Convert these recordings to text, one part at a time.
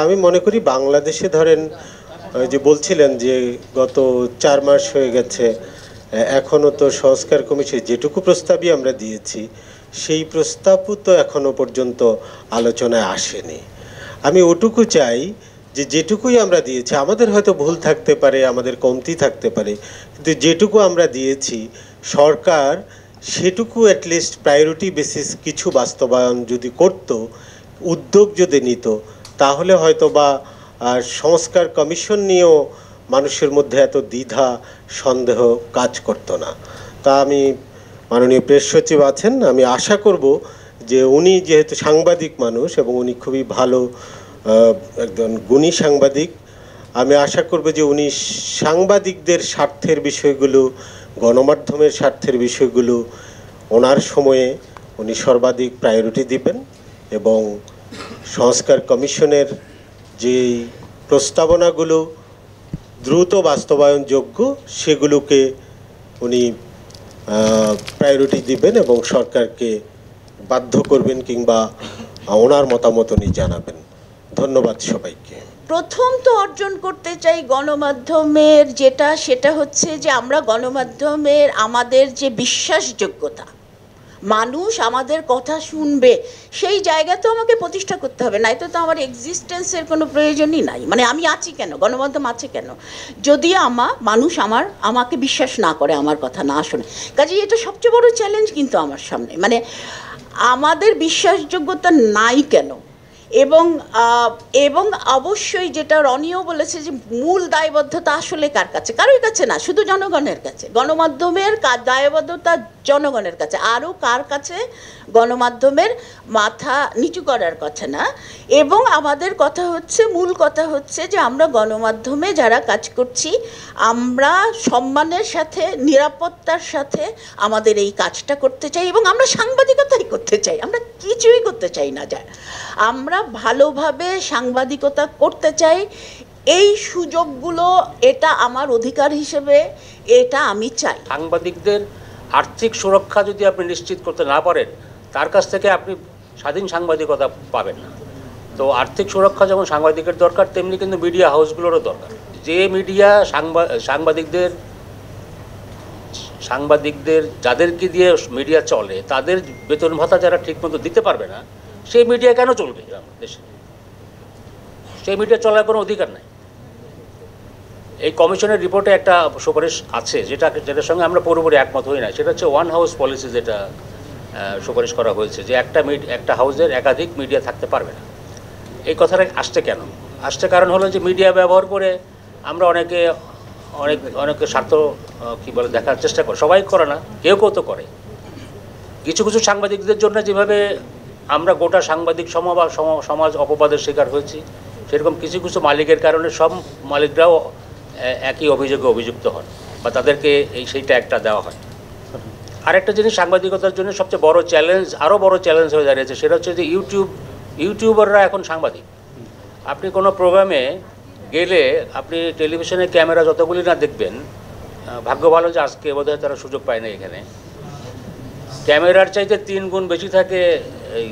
আমি মনে করি বাংলাদেশে ধরেন যে বলছিলেন যে গত 4 মাস হয়ে গেছে, এখনো তো সংস্কার কমিশন যেটুকু প্রস্তাবই আমরা দিয়েছি সেই প্রস্তাবও তো এখনো পর্যন্ত আলোচনায় আসেনি। আমি ওটুকু চাই যে যেটুকুই আমরা দিয়েছি, আমাদের হয়তো ভুল থাকতে পারে, আমাদের কমতি থাকতে পারে, কিন্তু যেটুকু আমরা দিয়েছি সরকার সেটুকু অ্যাটলিস্ট প্রায়োরিটি বেসিস কিছু বাস্তবায়ন যদি করত, উদ্যোগ যদি নিত, তাহলে হয়তো বা সংস্কার কমিশন নিয়েও মানুষের মধ্যে এত দ্বিধা সন্দেহ কাজ করতো না। তা আমি মাননীয় প্রেস সচিব আছেন, আমি আশা করব যে উনি যেহেতু সাংবাদিক মানুষ এবং উনি খুবই ভালো একজন গুণী সাংবাদিক, আমি আশা করব যে উনি সাংবাদিকদের স্বার্থের বিষয়গুলো, গণমাধ্যমের স্বার্থের বিষয়গুলো ওনার সময়ে উনি সর্বাধিক প্রায়োরিটি দিবেন এবং সংস্কার কমিশনের যে প্রস্তাবনাগুলো দ্রুত বাস্তবায়নযোগ্য সেগুলোকে উনি প্রায়োরিটি দিবেন এবং সরকারকে বাধ্য করবেন কিংবা ওনার মতামত উনি জানাবেন। ধন্যবাদ সবাইকে। প্রথম তো অর্জন করতে চাই গণমাধ্যমের যেটা, সেটা হচ্ছে যে আমরা গণমাধ্যমের আমাদের যে বিশ্বাসযোগ্যতা, মানুষ আমাদের কথা শুনবে, সেই জায়গা তো আমাকে প্রতিষ্ঠা করতে হবে, নাই তো আমার এক্সিস্টেন্সের কোনো প্রয়োজনই নাই। মানে আমি আছি কেন, গণমাধ্যম আছে কেন, যদি মানুষ আমাকে বিশ্বাস না করে, আমার কথা না শোনে। কাজেই এটা সবচেয়ে বড় চ্যালেঞ্জ কিন্তু আমার সামনে, মানে আমাদের বিশ্বাসযোগ্যতা নাই কেন। এবং অবশ্যই যেটা রনিও বলেছে যে মূল দায়বদ্ধতা আসলে কার কাছে, কারোর কাছে না, শুধু জনগণের কাছে। গণমাধ্যমের দায়বদ্ধতা জনগণের কাছে, আরও কার কাছে গণমাধ্যমের মাথা নিচু করার কথা না। এবং আমাদের কথা হচ্ছে, মূল কথা হচ্ছে যে আমরা গণমাধ্যমে যারা কাজ করছি, আমরা সম্মানের সাথে, নিরাপত্তার সাথে আমাদের এই কাজটা করতে চাই এবং আমরা সাংবাদিকতাই করতে চাই, আমরা কিছুই করতে চাই না। আমরা ভালোভাবে সাংবাদিকতা করতে চাই, এই সুযোগগুলো, এটা আমার অধিকার হিসেবে, এটা আমি চাই। সাংবাদিকদের আর্থিক সুরক্ষা যদি আপনি নিশ্চিত করতে না পারেন, তার কাছ থেকে আপনি স্বাধীন সাংবাদিকতা পাবেন না। তো আর্থিক সুরক্ষা যেমন সাংবাদিকের দরকার, তেমনি কিন্তু মিডিয়া হাউসগুলোরও দরকার। যে মিডিয়া সাংবাদিকদের যাদেরকে দিয়ে মিডিয়া চলে, তাদের বেতন ভাতা যারা ঠিকমতো দিতে পারবে না, সেই মিডিয়া কেন চলবে দেশে? সেই মিডিয়া চলার কোনো অধিকার নাই। এই কমিশনের রিপোর্টে একটা সুপারিশ আছে যেটার সঙ্গে আমরা পুরোপুরি একমত হই না, সেটা হচ্ছে ওয়ান হাউস পলিসি, যেটা সুপারিশ করা হয়েছে যে একটা হাউসের একাধিক মিডিয়া থাকতে পারবে না। এই কথাটা আসছে কেন? আসছে কারণ হলো যে মিডিয়া ব্যবহার করে আমরা অনেকে স্বার্থ দেখার চেষ্টা করে, সবাই করে না, কেউ তো করে। কিছু কিছু সাংবাদিকদের জন্য যেভাবে আমরা গোটা সাংবাদিক সমাজ অপবাদের শিকার হয়েছি, সেরকম কিছু কিছু মালিকের কারণে সব মালিকরাও একই অভিযোগে অভিযুক্ত হন বা তাদেরকে সেইটা একটা দেওয়া হয়। আরেকটা জিনিস সাংবাদিকতার জন্য সবচেয়ে বড় চ্যালেঞ্জ, আরও বড় চ্যালেঞ্জ হয়ে দাঁড়িয়েছে, সেটা হচ্ছে যে ইউটিউবাররা এখন সাংবাদিক। আপনি কোনো প্রোগ্রামে গেলে আপনি টেলিভিশনে ক্যামেরা যতগুলি না দেখবেন, ভাগ্য ভালো যে আজকে বোধহয় তারা সুযোগ পায় না। এখানে ক্যামেরার চাইতে 3 গুণ বেশি থাকে এই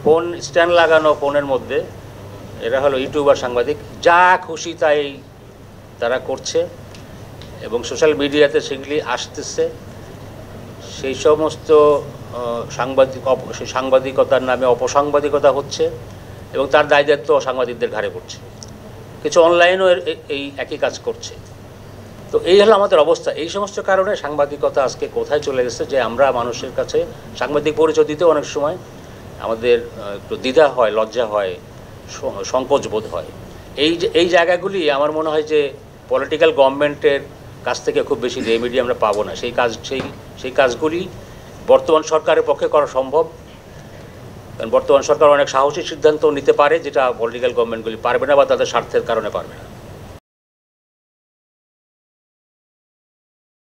ফোন স্ট্যান্ড লাগানো ফোনের মধ্যে। এরা হলো ইউটিউবার সাংবাদিক, যা খুশি তাই তারা করছে এবং সোশ্যাল মিডিয়াতে সেগুলি আসতেছে। সেই সমস্ত সাংবাদিকতার নামে অপসাংবাদিকতা হচ্ছে এবং তার দায় দায়িত্ব সাংবাদিকদের ঘাড়ে পড়ছে। কিছু অনলাইনও এই একই কাজ করছে। তো এই হলো আমাদের অবস্থা। এই সমস্ত কারণে সাংবাদিকতা আজকে কোথায় চলে গেছে যে আমরা মানুষের কাছে সাংবাদিক পরিচয় দিতে অনেক সময় আমাদের একটু দ্বিধা হয়, লজ্জা হয়, সংকোচ বোধ হয়। এই জায়গাগুলি আমার মনে হয় যে পলিটিক্যাল গভর্নমেন্টের কাছ থেকে খুব বেশি রেমেডি আমরা পাবো না। সেই কাজগুলি বর্তমান সরকারের পক্ষে করা সম্ভব, কারণ বর্তমান সরকার অনেক সাহসী সিদ্ধান্ত নিতে পারে, যেটা পলিটিক্যাল গভর্নমেন্টগুলি পারবে না বা তাদের স্বার্থের কারণে পারবে না।